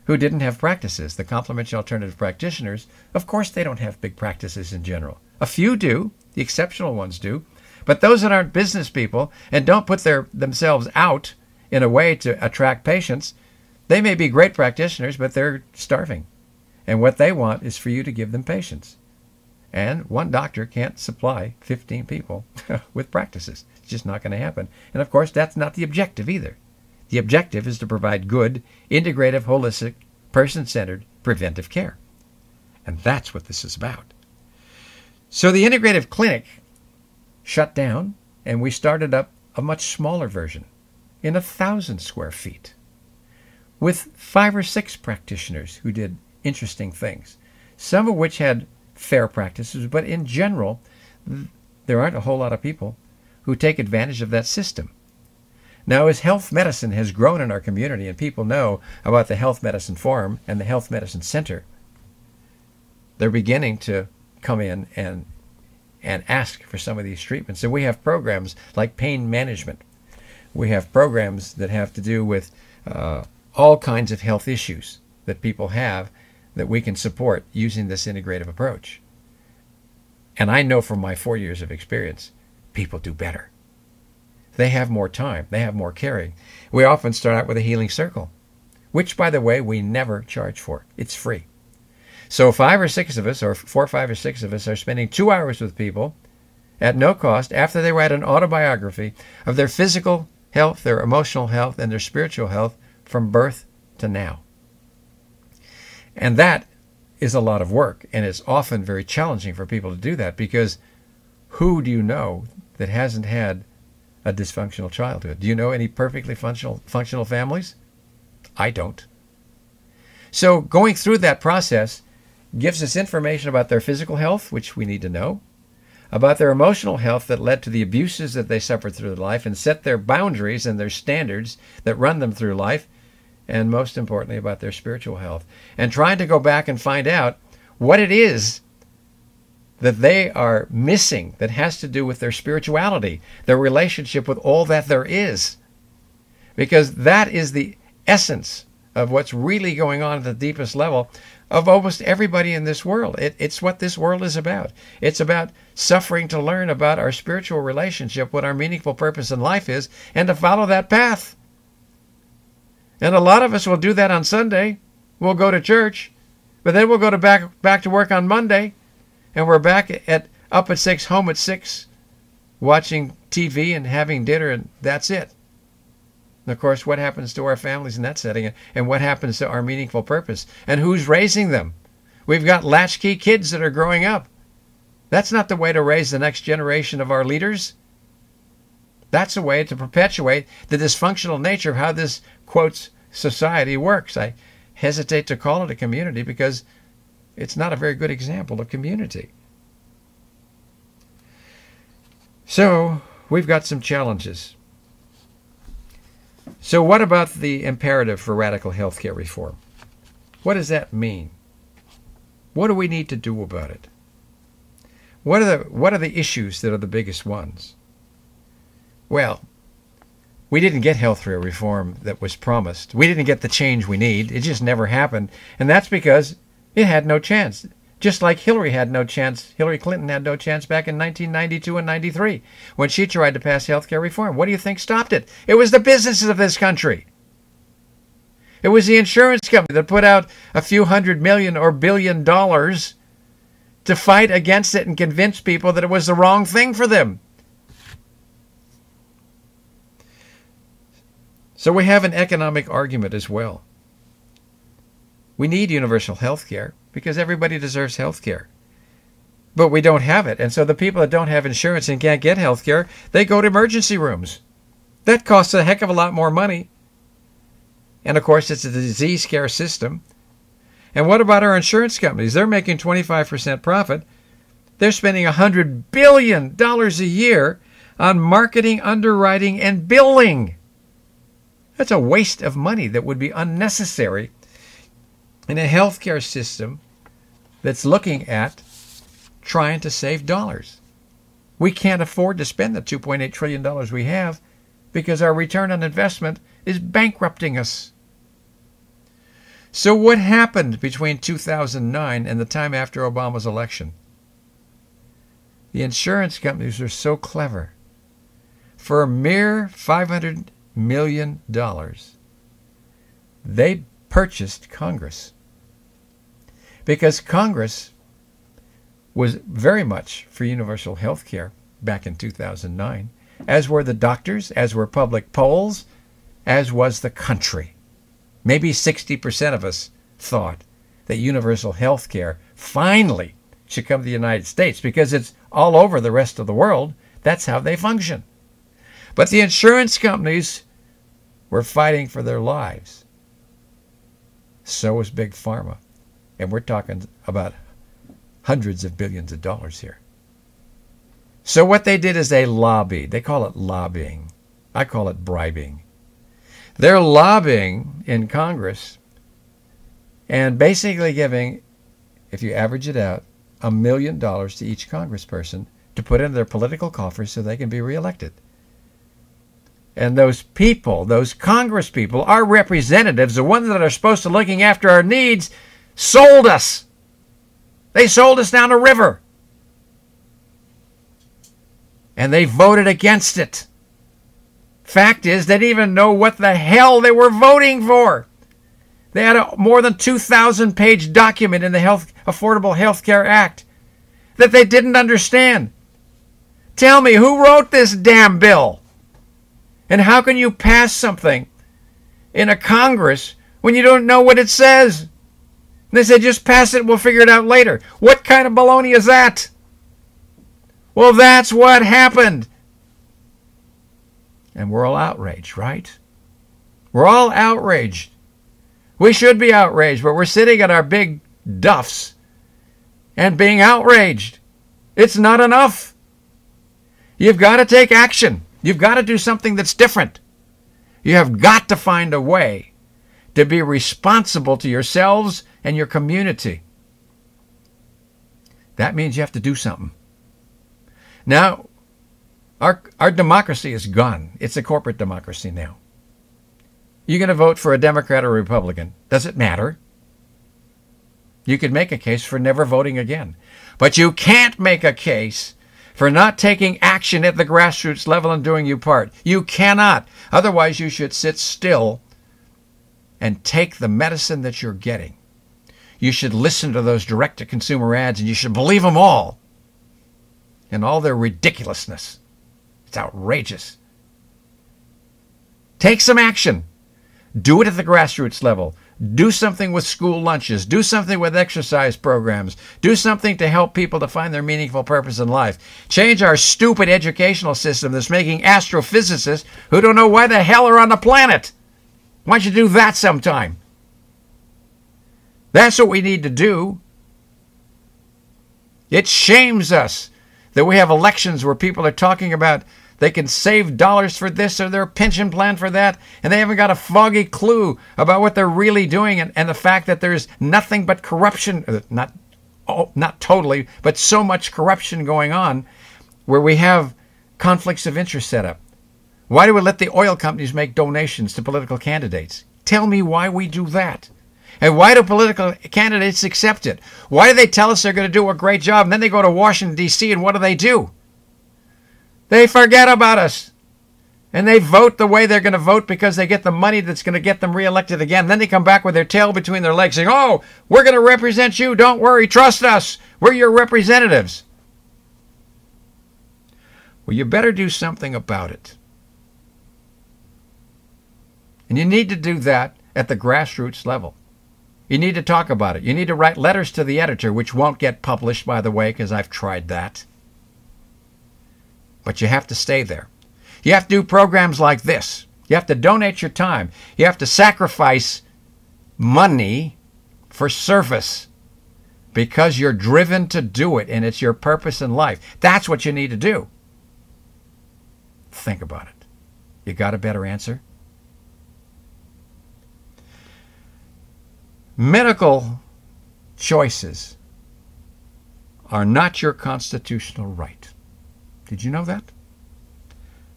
who didn't have practices. The complementary alternative practitioners, of course they don't have big practices in general. A few do, the exceptional ones do, but those that aren't business people and don't put themselves out in a way to attract patients, they may be great practitioners, but they're starving. And what they want is for you to give them patients. And one doctor can't supply 15 people with practices. It's just not going to happen. And of course, that's not the objective either. The objective is to provide good, integrative, holistic, person-centered, preventive care. And that's what this is about. So the integrative clinic shut down, and we started up a much smaller version in 1,000 square feet with 5 or 6 practitioners who did interesting things, some of which had fair practices, but in general, there aren't a whole lot of people who take advantage of that system. Now, as health medicine has grown in our community and people know about the Health Medicine Forum and the Health Medicine Center, they're beginning to come in and ask for some of these treatments. So we have programs like pain management. We have programs that have to do with all kinds of health issues that people have that we can support using this integrative approach. And I know from my 4 years of experience, people do better. They have more time. They have more caring. We often start out with a healing circle, which, by the way, we never charge for. It's free. So 5 or 6 of us, or 4, 5, or 6 of us, are spending 2 hours with people at no cost after they write an autobiography of their physical health, their emotional health, and their spiritual health from birth to now. And that is a lot of work, and it's often very challenging for people to do that, because who do you know that hasn't had a dysfunctional childhood? Do you know any perfectly functional families? I don't. So going through that process gives us information about their physical health, which we need to know, about their emotional health that led to the abuses that they suffered through their life, and set their boundaries and their standards that run them through life, and most importantly about their spiritual health, and trying to go back and find out what it is that they are missing that has to do with their spirituality, their relationship with all that there is. Because that is the essence of what's really going on at the deepest level of almost everybody in this world. It's what this world is about. It's about suffering to learn about our spiritual relationship, what our meaningful purpose in life is, and to follow that path. And a lot of us will do that on Sunday. We'll go to church, but then we'll go to back to work on Monday, and we're up at 6, home at 6, watching TV and having dinner, and that's it. And of course, what happens to our families in that setting, and what happens to our meaningful purpose, and who's raising them? We've got latchkey kids that are growing up. That's not the way to raise the next generation of our leaders. That's a way to perpetuate the dysfunctional nature of how this, quotes, society works. I hesitate to call it a community because it's not a very good example of community. So we've got some challenges. So what about the imperative for radical healthcare reform? What does that mean? What do we need to do about it? What are the issues that are the biggest ones? Well, we didn't get healthcare reform that was promised. We didn't get the change we need. It just never happened. And that's because it had no chance. Just like Hillary had no chance. Hillary Clinton had no chance back in 1992 and 93 when she tried to pass healthcare reform. What do you think stopped it? It was the businesses of this country. It was the insurance company that put out a few $100 million or $1 billion to fight against it and convince people that it was the wrong thing for them. So we have an economic argument as well. We need universal health care because everybody deserves health care. But we don't have it. And so the people that don't have insurance and can't get health care, they go to emergency rooms. That costs a heck of a lot more money. And of course, it's a disease care system. And what about our insurance companies? They're making 25% profit. They're spending $100 billion a year on marketing, underwriting, and billing. That's a waste of money that would be unnecessary in a healthcare system that's looking at trying to save dollars. We can't afford to spend the $2.8 trillion we have because our return on investment is bankrupting us. So what happened between 2009 and the time after Obama's election? The insurance companies are so clever. For a mere $500 million, they purchased Congress. Because Congress was very much for universal health care back in 2009, as were the doctors, as were public polls, as was the country. Maybe 60% of us thought that universal health care finally should come to the United States because it's all over the rest of the world. That's how they function. But the insurance companies were fighting for their lives. So was Big Pharma. And we're talking about hundreds of billions of dollars here. So what they did is they lobbied. They call it lobbying. I call it bribing. They're lobbying in Congress and basically giving, if you average it out, $1 million to each congressperson to put in their political coffers so they can be reelected. And those people, those Congress people, our representatives, the ones that are supposed to be looking after our needs, sold us. They sold us down a river. And they voted against it. Fact is, they didn't even know what the hell they were voting for. They had a more than 2,000-page document in the Affordable Health Care Act that they didn't understand. Tell me, who wrote this damn bill? And how can you pass something in a Congress when you don't know what it says? And they say, just pass it, we'll figure it out later. What kind of baloney is that? Well, that's what happened. And we're all outraged, right? We're all outraged. We should be outraged, but we're sitting at our big duffs and being outraged. It's not enough. You've got to take action. You've got to do something that's different. You have got to find a way to be responsible to yourselves and your community. That means you have to do something. Now, our democracy is gone. It's a corporate democracy now. You're going to vote for a Democrat or Republican. Does it matter? You could make a case for never voting again. But you can't make a case for not taking action at the grassroots level and doing your part. You cannot. Otherwise, you should sit still and take the medicine that you're getting. You should listen to those direct-to-consumer ads, and you should believe them all. And all their ridiculousness. It's outrageous. Take some action. Do it at the grassroots level. Do something with school lunches. Do something with exercise programs. Do something to help people to find their meaningful purpose in life. Change our stupid educational system that's making astrophysicists who don't know why the hell are on the planet. Why don't you do that sometime? That's what we need to do. It shames us that we have elections where people are talking about they can save dollars for this or their pension plan for that, and they haven't got a foggy clue about what they're really doing, and the fact that there's nothing but corruption, not totally, but so much corruption going on where we have conflicts of interest set up. Why do we let the oil companies make donations to political candidates? Tell me why we do that. And why do political candidates accept it? Why do they tell us they're going to do a great job, and then they go to Washington, D.C., and what do? They forget about us. And they vote the way they're going to vote because they get the money that's going to get them reelected again. Then they come back with their tail between their legs saying, oh, we're going to represent you. Don't worry. Trust us. We're your representatives. Well, you better do something about it. And you need to do that at the grassroots level. You need to talk about it. You need to write letters to the editor, which won't get published, by the way, because I've tried that. But you have to stay there. You have to do programs like this. You have to donate your time. You have to sacrifice money for service because you're driven to do it and it's your purpose in life. That's what you need to do. Think about it. You got a better answer? Medical choices are not your constitutional right. Did you know that?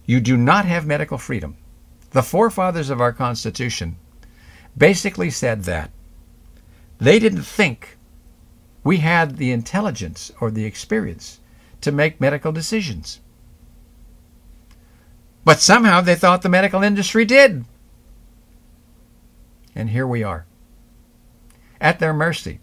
You do not have medical freedom. The forefathers of our Constitution basically said that they didn't think we had the intelligence or the experience to make medical decisions. But somehow they thought the medical industry did. And here we are, at their mercy.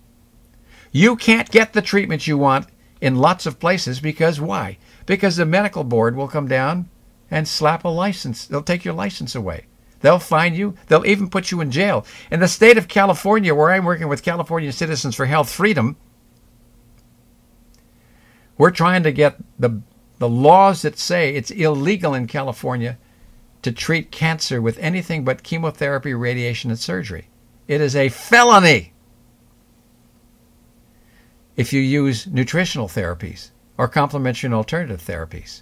You can't get the treatment you want in lots of places because why? Because the medical board will come down and slap a license. They'll take your license away. They'll fine you. They'll even put you in jail. In the state of California, where I'm working with California Citizens for Health Freedom, we're trying to get the laws that say it's illegal in California to treat cancer with anything but chemotherapy, radiation, and surgery. It is a felony if you use nutritional therapies or complementary and alternative therapies.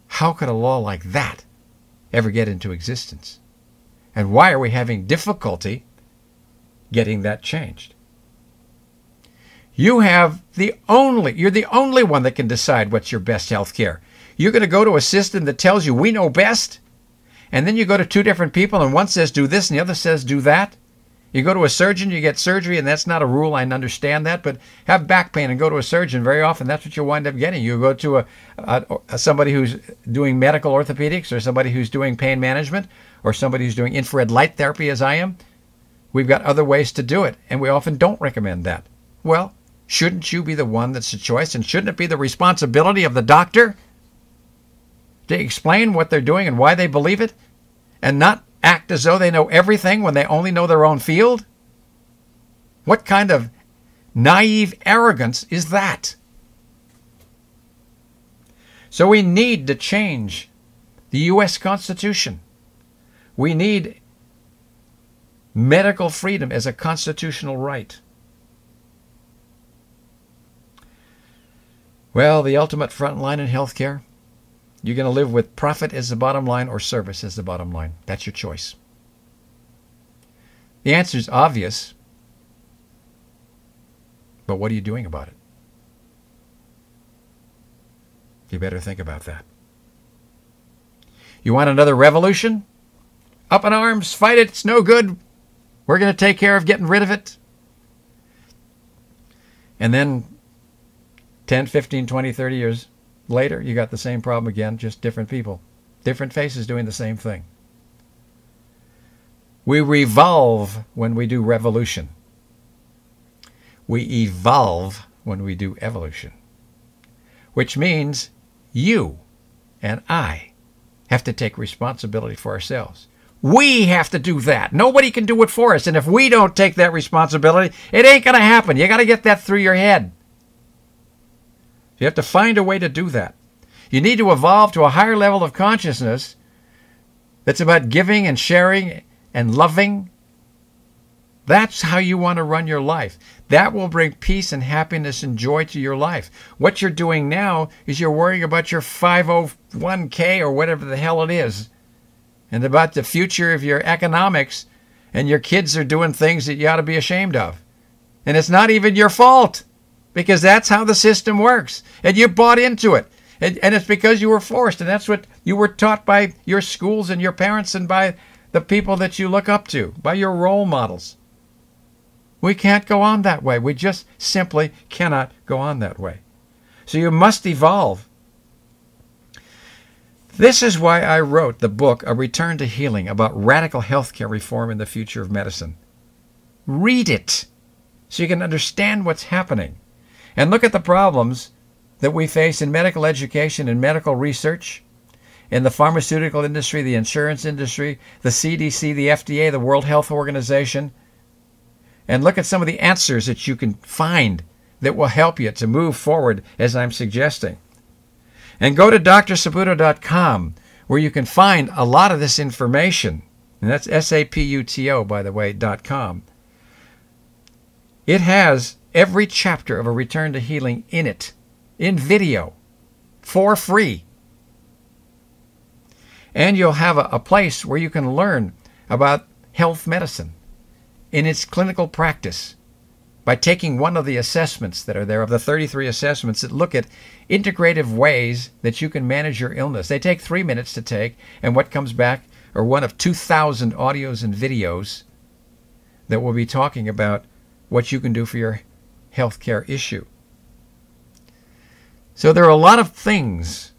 How could a law like that ever get into existence? And why are we having difficulty getting that changed? You're the only one that can decide what's your best health care. You're going to go to a system that tells you we know best, and then you go to two different people and one says do this and the other says do that, You go to a surgeon, you get surgery, and that's not a rule. I understand that, but have back pain and go to a surgeon. Very often, that's what you wind up getting. You go to somebody who's doing medical orthopedics, or somebody who's doing pain management, or somebody who's doing infrared light therapy, as I am. We've got other ways to do it, and we often don't recommend that. Well, shouldn't you be the one that's the choice, and shouldn't it be the responsibility of the doctor to explain what they're doing and why they believe it, and not act as though they know everything when they only know their own field? What kind of naive arrogance is that? So we need to change the U.S. Constitution. We need medical freedom as a constitutional right. Well, the ultimate front line in healthcare, you're going to live with profit as the bottom line or service as the bottom line. That's your choice. The answer is obvious, but what are you doing about it? You better think about that. You want another revolution? Up in arms, fight it, it's no good. We're going to take care of getting rid of it. And then 10, 15, 20, 30 years later, you got the same problem again, just different people, different faces doing the same thing. We revolve when we do revolution. We evolve when we do evolution, which means you and I have to take responsibility for ourselves. We have to do that. Nobody can do it for us. And if we don't take that responsibility, it ain't going to happen. You got to get that through your head. You have to find a way to do that. You need to evolve to a higher level of consciousness that's about giving and sharing and loving. That's how you want to run your life. That will bring peace and happiness and joy to your life. What you're doing now is you're worrying about your 501k or whatever the hell it is, and about the future of your economics, and your kids are doing things that you ought to be ashamed of. And it's not even your fault, because that's how the system works. And you bought into it. And it's because you were forced, and that's what you were taught by your schools and your parents and by the people that you look up to, by your role models. We can't go on that way. We just simply cannot go on that way. So you must evolve. This is why I wrote the book, A Return to Healing, about radical healthcare reform in the future of medicine. Read it so you can understand what's happening. And look at the problems that we face in medical education and medical research, in the pharmaceutical industry, the insurance industry, the CDC, the FDA, the World Health Organization. And look at some of the answers that you can find that will help you to move forward, as I'm suggesting. And go to drsaputo.com, where you can find a lot of this information. And that's SAPUTO, by the way, .com. It has every chapter of A Return to Healing in it, in video, for free. And you'll have a place where you can learn about health medicine in its clinical practice by taking one of the assessments that are there, of the 33 assessments that look at integrative ways that you can manage your illness. They take 3 minutes to take, and what comes back are one of 2,000 audios and videos that will be talking about what you can do for your healthcare issue. So there are a lot of things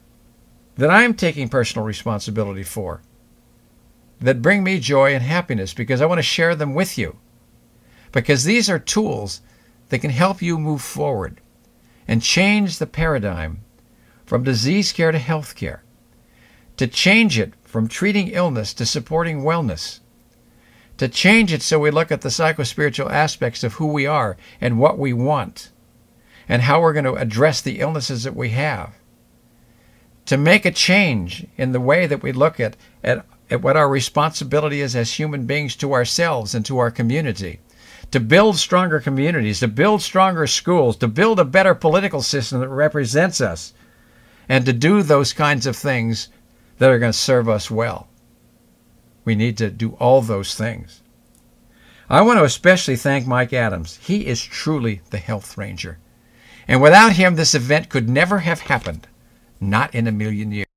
that I'm taking personal responsibility for that bring me joy and happiness, because I want to share them with you. Because these are tools that can help you move forward and change the paradigm from disease care to health care, to change it from treating illness to supporting wellness, to change it so we look at the psychospiritual aspects of who we are and what we want and how we're going to address the illnesses that we have, to make a change in the way that we look at what our responsibility is as human beings to ourselves and to our community, to build stronger communities, to build stronger schools, to build a better political system that represents us, and to do those kinds of things that are going to serve us well. We need to do all those things. I want to especially thank Mike Adams. He is truly the Health Ranger. And without him, this event could never have happened. Not in a million years.